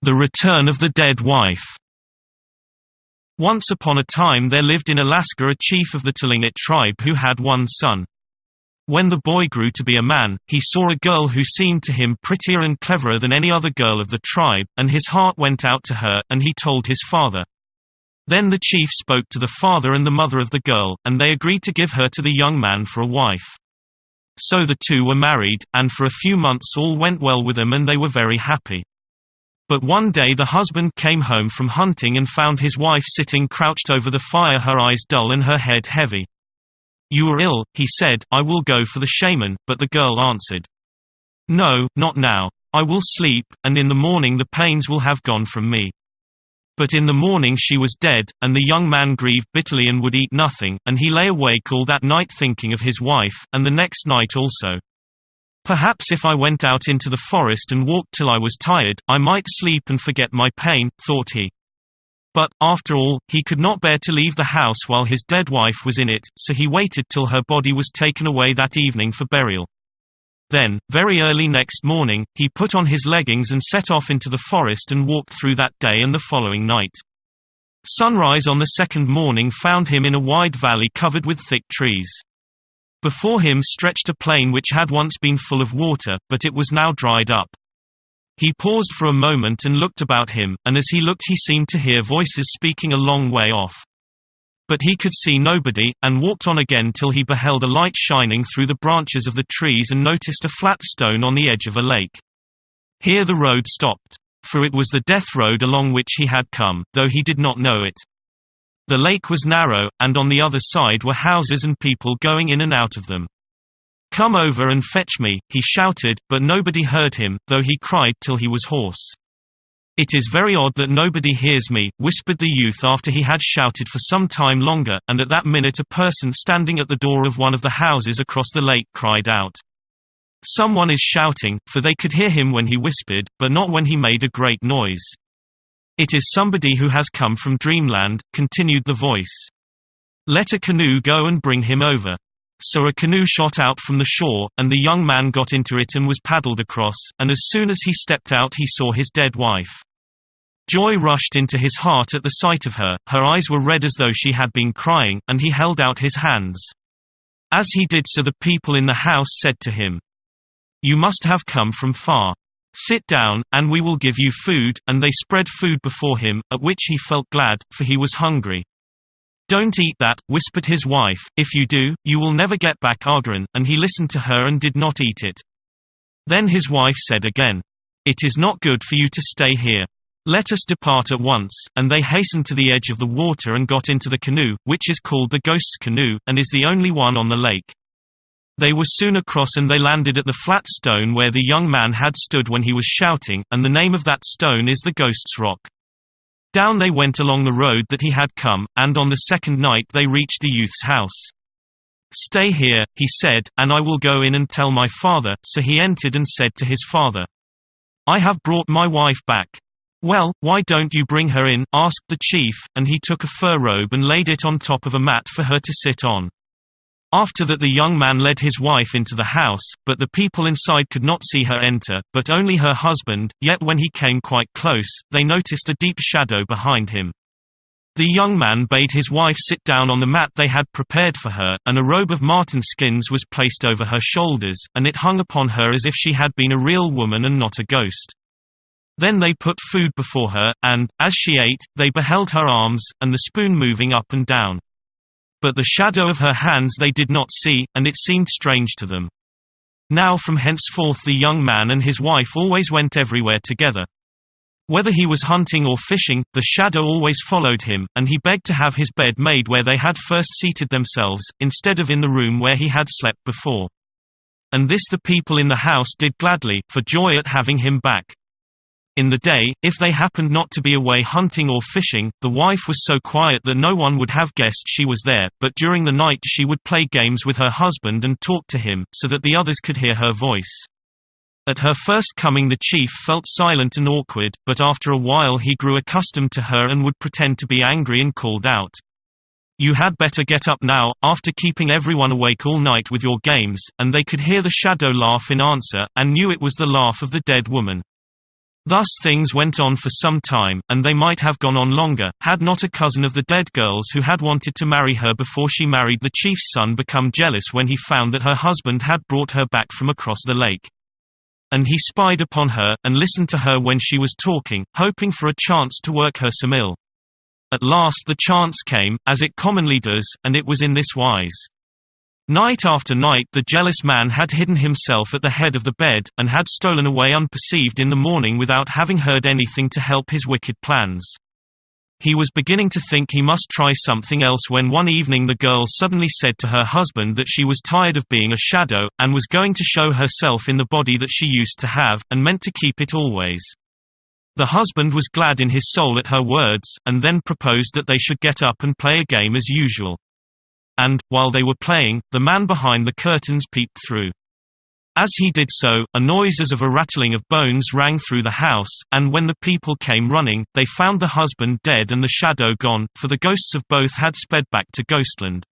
The Return of the Dead Wife. Once upon a time there lived in Alaska a chief of the Tlingit tribe who had one son. When the boy grew to be a man, he saw a girl who seemed to him prettier and cleverer than any other girl of the tribe, and his heart went out to her, and he told his father. Then the chief spoke to the father and the mother of the girl, and they agreed to give her to the young man for a wife. So the two were married, and for a few months all went well with them and they were very happy. But one day the husband came home from hunting and found his wife sitting crouched over the fire, her eyes dull and her head heavy. "You are ill," he said. "I will go for the shaman," but the girl answered, "No, not now. I will sleep, and in the morning the pains will have gone from me." But in the morning she was dead, and the young man grieved bitterly and would eat nothing, and he lay awake all that night thinking of his wife, and the next night also. "Perhaps if I went out into the forest and walked till I was tired, I might sleep and forget my pain," thought he. But, after all, he could not bear to leave the house while his dead wife was in it, so he waited till her body was taken away that evening for burial. Then, very early next morning, he put on his leggings and set off into the forest and walked through that day and the following night. Sunrise on the second morning found him in a wide valley covered with thick trees. Before him stretched a plain which had once been full of water, but it was now dried up. He paused for a moment and looked about him, and as he looked he seemed to hear voices speaking a long way off. But he could see nobody, and walked on again till he beheld a light shining through the branches of the trees and noticed a flat stone on the edge of a lake. Here the road stopped. For it was the death road along which he had come, though he did not know it. The lake was narrow, and on the other side were houses and people going in and out of them. "Come over and fetch me," he shouted, but nobody heard him, though he cried till he was hoarse. "It is very odd that nobody hears me," whispered the youth after he had shouted for some time longer, and at that minute a person standing at the door of one of the houses across the lake cried out, "Someone is shouting," for they could hear him when he whispered, but not when he made a great noise. "It is somebody who has come from Dreamland," continued the voice. "Let a canoe go and bring him over." So a canoe shot out from the shore, and the young man got into it and was paddled across, and as soon as he stepped out he saw his dead wife. Joy rushed into his heart at the sight of her, her eyes were red as though she had been crying, and he held out his hands. As he did so the people in the house said to him, "You must have come from far. Sit down, and we will give you food," and they spread food before him, at which he felt glad, for he was hungry. "Don't eat that," whispered his wife, "if you do, you will never get back Agaran," and he listened to her and did not eat it. Then his wife said again, "It is not good for you to stay here. Let us depart at once," and they hastened to the edge of the water and got into the canoe, which is called the Ghost's Canoe, and is the only one on the lake. They were soon across and they landed at the flat stone where the young man had stood when he was shouting, and the name of that stone is the Ghost's Rock. Down they went along the road that he had come, and on the second night they reached the youth's house. "Stay here," he said, "and I will go in and tell my father." So he entered and said to his father, "I have brought my wife back." "Well, why don't you bring her in?" asked the chief, and he took a fur robe and laid it on top of a mat for her to sit on. After that the young man led his wife into the house, but the people inside could not see her enter, but only her husband, yet when he came quite close, they noticed a deep shadow behind him. The young man bade his wife sit down on the mat they had prepared for her, and a robe of marten skins was placed over her shoulders, and it hung upon her as if she had been a real woman and not a ghost. Then they put food before her, and, as she ate, they beheld her arms, and the spoon moving up and down. But the shadow of her hands they did not see, and it seemed strange to them. Now from henceforth the young man and his wife always went everywhere together. Whether he was hunting or fishing, the shadow always followed him, and he begged to have his bed made where they had first seated themselves, instead of in the room where he had slept before. And this the people in the house did gladly, for joy at having him back. In the day, if they happened not to be away hunting or fishing, the wife was so quiet that no one would have guessed she was there, but during the night she would play games with her husband and talk to him, so that the others could hear her voice. At her first coming the chief felt silent and awkward, but after a while he grew accustomed to her and would pretend to be angry and called out, "You had better get up now, after keeping everyone awake all night with your games," and they could hear the shadow laugh in answer, and knew it was the laugh of the dead woman. Thus things went on for some time, and they might have gone on longer, had not a cousin of the dead girl's who had wanted to marry her before she married the chief's son become jealous when he found that her husband had brought her back from across the lake. And he spied upon her, and listened to her when she was talking, hoping for a chance to work her some ill. At last the chance came, as it commonly does, and it was in this wise. Night after night the jealous man had hidden himself at the head of the bed, and had stolen away unperceived in the morning without having heard anything to help his wicked plans. He was beginning to think he must try something else when one evening the girl suddenly said to her husband that she was tired of being a shadow, and was going to show herself in the body that she used to have, and meant to keep it always. The husband was glad in his soul at her words, and then proposed that they should get up and play a game as usual. And, while they were playing, the man behind the curtains peeped through. As he did so, a noise as of a rattling of bones rang through the house, and when the people came running, they found the husband dead and the shadow gone, for the ghosts of both had sped back to Ghostland.